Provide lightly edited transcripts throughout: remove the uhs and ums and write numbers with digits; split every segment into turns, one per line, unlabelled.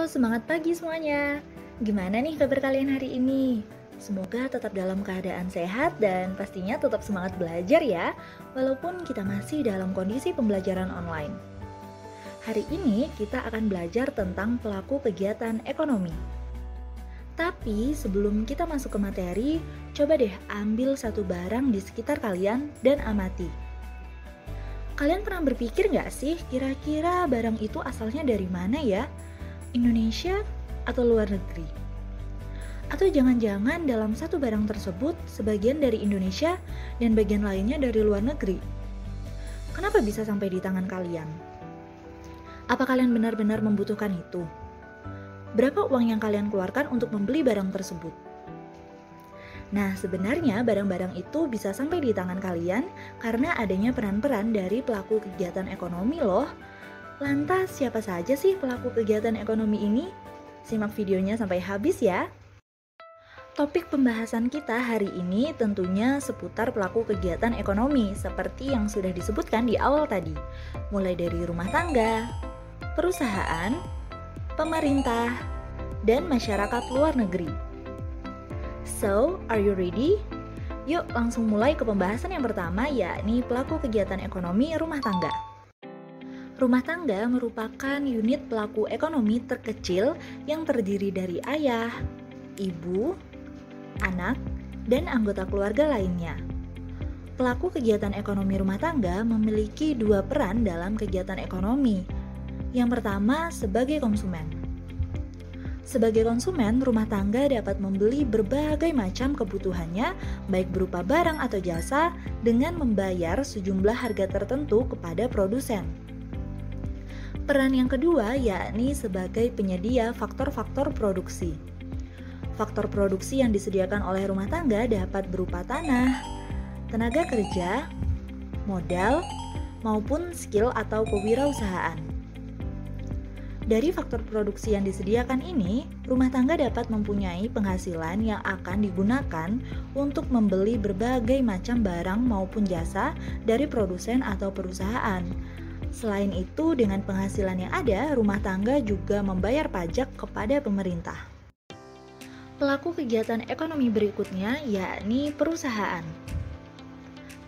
Semangat pagi semuanya. Gimana nih kabar kalian hari ini? Semoga tetap dalam keadaan sehat dan pastinya tetap semangat belajar ya, walaupun kita masih dalam kondisi pembelajaran online. Hari ini kita akan belajar tentang pelaku kegiatan ekonomi. Tapi sebelum kita masuk ke materi, coba deh ambil satu barang di sekitar kalian dan amati. Kalian pernah berpikir nggak sih kira-kira barang itu asalnya dari mana ya? Indonesia atau luar negeri? Atau jangan-jangan dalam satu barang tersebut sebagian dari Indonesia dan bagian lainnya dari luar negeri? Kenapa bisa sampai di tangan kalian? Apa kalian benar-benar membutuhkan itu? Berapa uang yang kalian keluarkan untuk membeli barang tersebut? Nah, sebenarnya barang-barang itu bisa sampai di tangan kalian karena adanya peran-peran dari pelaku kegiatan ekonomi loh. Lantas, siapa saja sih pelaku kegiatan ekonomi ini? Simak videonya sampai habis ya. Topik pembahasan kita hari ini tentunya seputar pelaku kegiatan ekonomi seperti yang sudah disebutkan di awal tadi. Mulai dari rumah tangga, perusahaan, pemerintah, dan masyarakat luar negeri. So, are you ready? Yuk langsung mulai ke pembahasan yang pertama, yakni pelaku kegiatan ekonomi rumah tangga. Rumah tangga merupakan unit pelaku ekonomi terkecil yang terdiri dari ayah, ibu, anak, dan anggota keluarga lainnya. Pelaku kegiatan ekonomi rumah tangga memiliki dua peran dalam kegiatan ekonomi. Yang pertama, sebagai konsumen. Sebagai konsumen, rumah tangga dapat membeli berbagai macam kebutuhannya, baik berupa barang atau jasa, dengan membayar sejumlah harga tertentu kepada produsen. Peran yang kedua yakni sebagai penyedia faktor-faktor produksi. Faktor produksi yang disediakan oleh rumah tangga dapat berupa tanah, tenaga kerja, modal, maupun skill atau kewirausahaan. Dari faktor produksi yang disediakan ini, rumah tangga dapat mempunyai penghasilan yang akan digunakan untuk membeli berbagai macam barang maupun jasa dari produsen atau perusahaan. Selain itu, dengan penghasilan yang ada, rumah tangga juga membayar pajak kepada pemerintah. Pelaku kegiatan ekonomi berikutnya yakni perusahaan.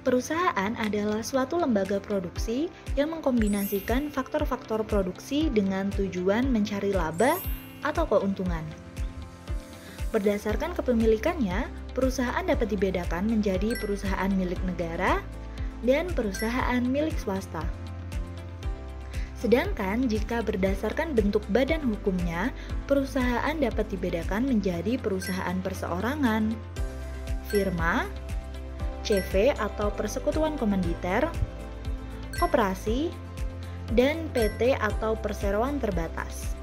Perusahaan adalah suatu lembaga produksi yang mengkombinasikan faktor-faktor produksi dengan tujuan mencari laba atau keuntungan. Berdasarkan kepemilikannya, perusahaan dapat dibedakan menjadi perusahaan milik negara dan perusahaan milik swasta. Sedangkan jika berdasarkan bentuk badan hukumnya, perusahaan dapat dibedakan menjadi perusahaan perseorangan, firma, CV atau persekutuan komanditer, koperasi, dan PT atau perseroan terbatas.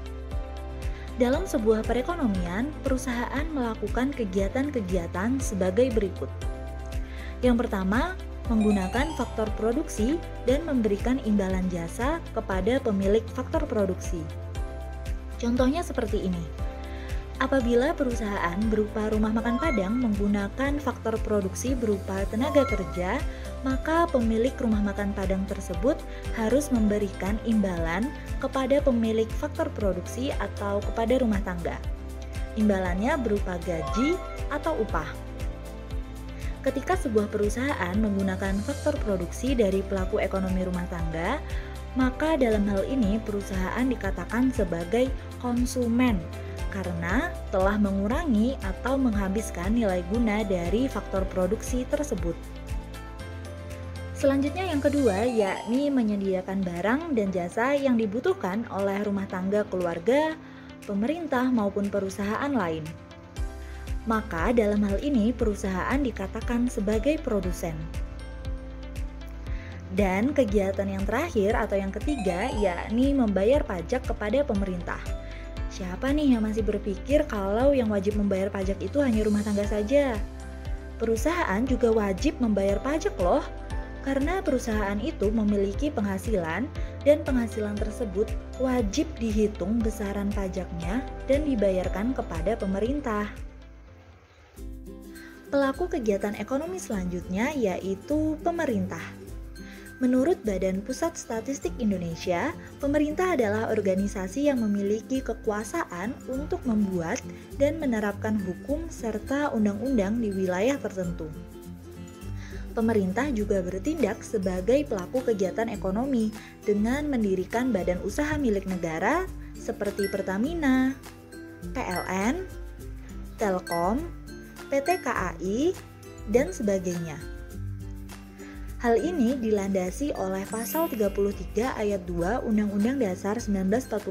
Dalam sebuah perekonomian, perusahaan melakukan kegiatan-kegiatan sebagai berikut. Yang pertama, menggunakan faktor produksi dan memberikan imbalan jasa kepada pemilik faktor produksi. Contohnya seperti ini. Apabila perusahaan berupa rumah makan Padang menggunakan faktor produksi berupa tenaga kerja, maka pemilik rumah makan Padang tersebut harus memberikan imbalan kepada pemilik faktor produksi atau kepada rumah tangga. Imbalannya berupa gaji atau upah. Ketika sebuah perusahaan menggunakan faktor produksi dari pelaku ekonomi rumah tangga, maka dalam hal ini perusahaan dikatakan sebagai konsumen karena telah mengurangi atau menghabiskan nilai guna dari faktor produksi tersebut. Selanjutnya yang kedua yakni menyediakan barang dan jasa yang dibutuhkan oleh rumah tangga keluarga, pemerintah maupun perusahaan lain. Maka dalam hal ini perusahaan dikatakan sebagai produsen. Dan kegiatan yang terakhir atau yang ketiga yakni membayar pajak kepada pemerintah. Siapa nih yang masih berpikir kalau yang wajib membayar pajak itu hanya rumah tangga saja? Perusahaan juga wajib membayar pajak loh, karena perusahaan itu memiliki penghasilan dan penghasilan tersebut wajib dihitung besaran pajaknya dan dibayarkan kepada pemerintah. Pelaku kegiatan ekonomi selanjutnya yaitu pemerintah. Menurut Badan Pusat Statistik Indonesia, pemerintah adalah organisasi yang memiliki kekuasaan untuk membuat dan menerapkan hukum serta undang-undang di wilayah tertentu. Pemerintah juga bertindak sebagai pelaku kegiatan ekonomi dengan mendirikan badan usaha milik negara seperti Pertamina, PLN, Telkom, PT KAI, dan sebagainya. Hal ini dilandasi oleh Pasal 33 Ayat 2 Undang-Undang Dasar 1945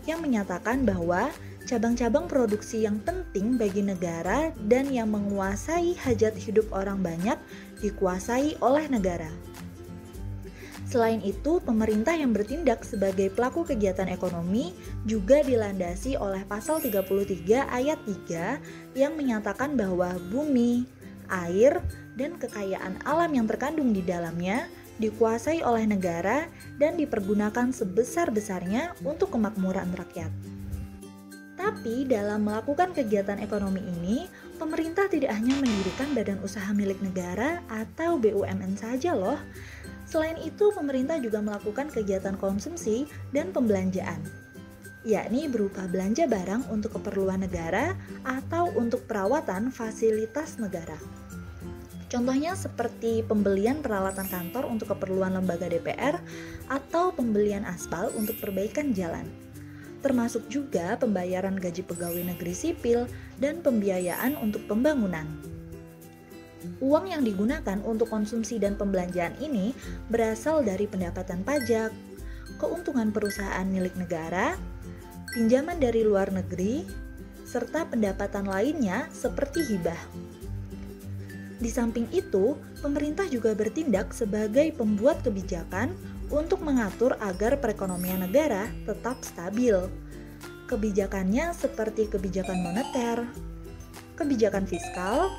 yang menyatakan bahwa cabang-cabang produksi yang penting bagi negara dan yang menguasai hajat hidup orang banyak dikuasai oleh negara. Selain itu, pemerintah yang bertindak sebagai pelaku kegiatan ekonomi juga dilandasi oleh Pasal 33 Ayat 3 yang menyatakan bahwa bumi, air, dan kekayaan alam yang terkandung di dalamnya dikuasai oleh negara dan dipergunakan sebesar-besarnya untuk kemakmuran rakyat. Tapi dalam melakukan kegiatan ekonomi ini, pemerintah tidak hanya mendirikan badan usaha milik negara atau BUMN saja loh. Selain itu, pemerintah juga melakukan kegiatan konsumsi dan pembelanjaan, yakni berupa belanja barang untuk keperluan negara atau untuk perawatan fasilitas negara. Contohnya seperti pembelian peralatan kantor untuk keperluan lembaga DPR atau pembelian aspal untuk perbaikan jalan. Termasuk juga pembayaran gaji pegawai negeri sipil dan pembiayaan untuk pembangunan. Uang yang digunakan untuk konsumsi dan pembelanjaan ini berasal dari pendapatan pajak, keuntungan perusahaan milik negara, pinjaman dari luar negeri, serta pendapatan lainnya seperti hibah. Di samping itu, pemerintah juga bertindak sebagai pembuat kebijakan untuk mengatur agar perekonomian negara tetap stabil. Kebijakannya seperti kebijakan moneter, kebijakan fiskal,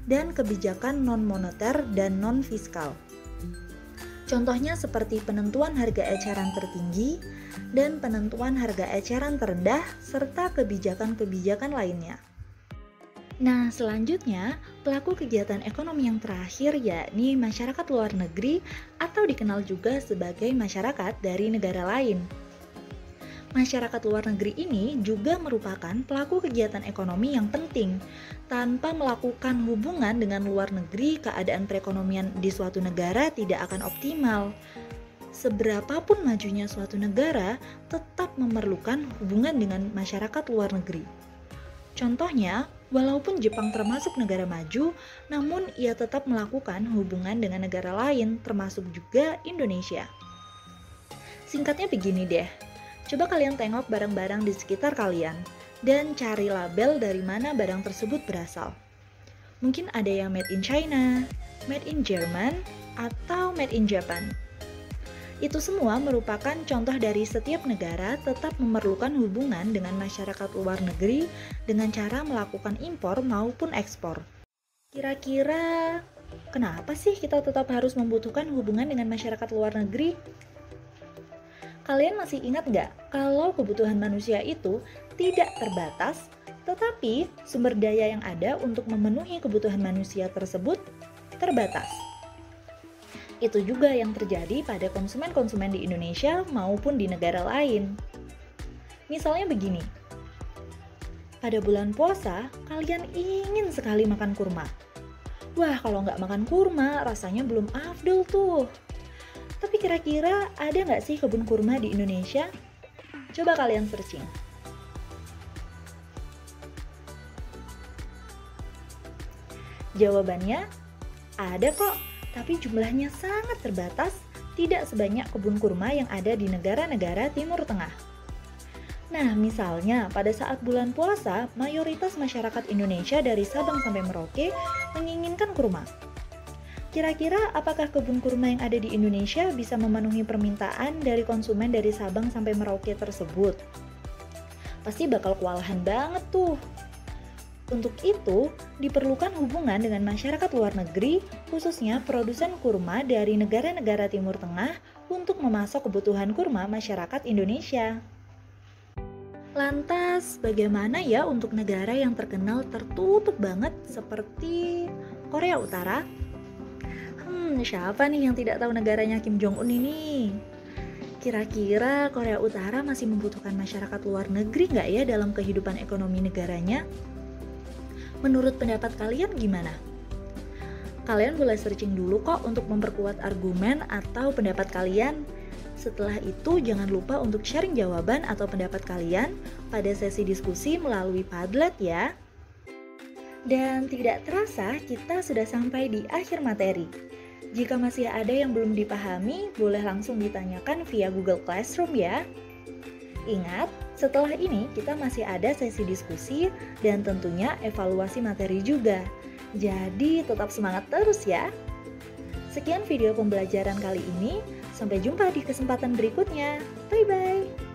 dan kebijakan non-moneter dan non-fiskal. Contohnya seperti penentuan harga eceran tertinggi dan penentuan harga eceran terendah serta kebijakan-kebijakan lainnya. Nah, selanjutnya, pelaku kegiatan ekonomi yang terakhir yakni masyarakat luar negeri atau dikenal juga sebagai masyarakat dari negara lain. Masyarakat luar negeri ini juga merupakan pelaku kegiatan ekonomi yang penting. Tanpa melakukan hubungan dengan luar negeri, keadaan perekonomian di suatu negara tidak akan optimal. Seberapapun majunya suatu negara, tetap memerlukan hubungan dengan masyarakat luar negeri. Contohnya, walaupun Jepang termasuk negara maju, namun ia tetap melakukan hubungan dengan negara lain, termasuk juga Indonesia. Singkatnya begini deh, coba kalian tengok barang-barang di sekitar kalian, dan cari label dari mana barang tersebut berasal. Mungkin ada yang made in China, made in Jerman, atau made in Japan. Itu semua merupakan contoh dari setiap negara tetap memerlukan hubungan dengan masyarakat luar negeri dengan cara melakukan impor maupun ekspor. Kira-kira kenapa sih kita tetap harus membutuhkan hubungan dengan masyarakat luar negeri? Kalian masih ingat nggak kalau kebutuhan manusia itu tidak terbatas, tetapi sumber daya yang ada untuk memenuhi kebutuhan manusia tersebut terbatas? Itu juga yang terjadi pada konsumen-konsumen di Indonesia maupun di negara lain. Misalnya begini, pada bulan puasa, kalian ingin sekali makan kurma. Wah, kalau nggak makan kurma, rasanya belum afdol tuh. Tapi kira-kira ada nggak sih kebun kurma di Indonesia? Coba kalian searching. Jawabannya, ada kok. Tapi jumlahnya sangat terbatas, tidak sebanyak kebun kurma yang ada di negara-negara Timur Tengah. Nah, misalnya pada saat bulan puasa, mayoritas masyarakat Indonesia dari Sabang sampai Merauke menginginkan kurma. Kira-kira apakah kebun kurma yang ada di Indonesia bisa memenuhi permintaan dari konsumen dari Sabang sampai Merauke tersebut? Pasti bakal kewalahan banget tuh. Untuk itu, diperlukan hubungan dengan masyarakat luar negeri, khususnya produsen kurma dari negara-negara Timur Tengah untuk memasok kebutuhan kurma masyarakat Indonesia. Lantas, bagaimana ya untuk negara yang terkenal tertutup banget seperti Korea Utara? Siapa nih yang tidak tahu negaranya Kim Jong Un ini? Kira-kira Korea Utara masih membutuhkan masyarakat luar negeri nggak ya dalam kehidupan ekonomi negaranya? Menurut pendapat kalian gimana? Kalian boleh searching dulu kok untuk memperkuat argumen atau pendapat kalian. Setelah itu jangan lupa untuk sharing jawaban atau pendapat kalian pada sesi diskusi melalui Padlet ya. Dan tidak terasa kita sudah sampai di akhir materi. Jika masih ada yang belum dipahami, boleh langsung ditanyakan via Google Classroom ya. Ingat, setelah ini kita masih ada sesi diskusi dan tentunya evaluasi materi juga. Jadi tetap semangat terus ya. Sekian video pembelajaran kali ini, sampai jumpa di kesempatan berikutnya. Bye-bye.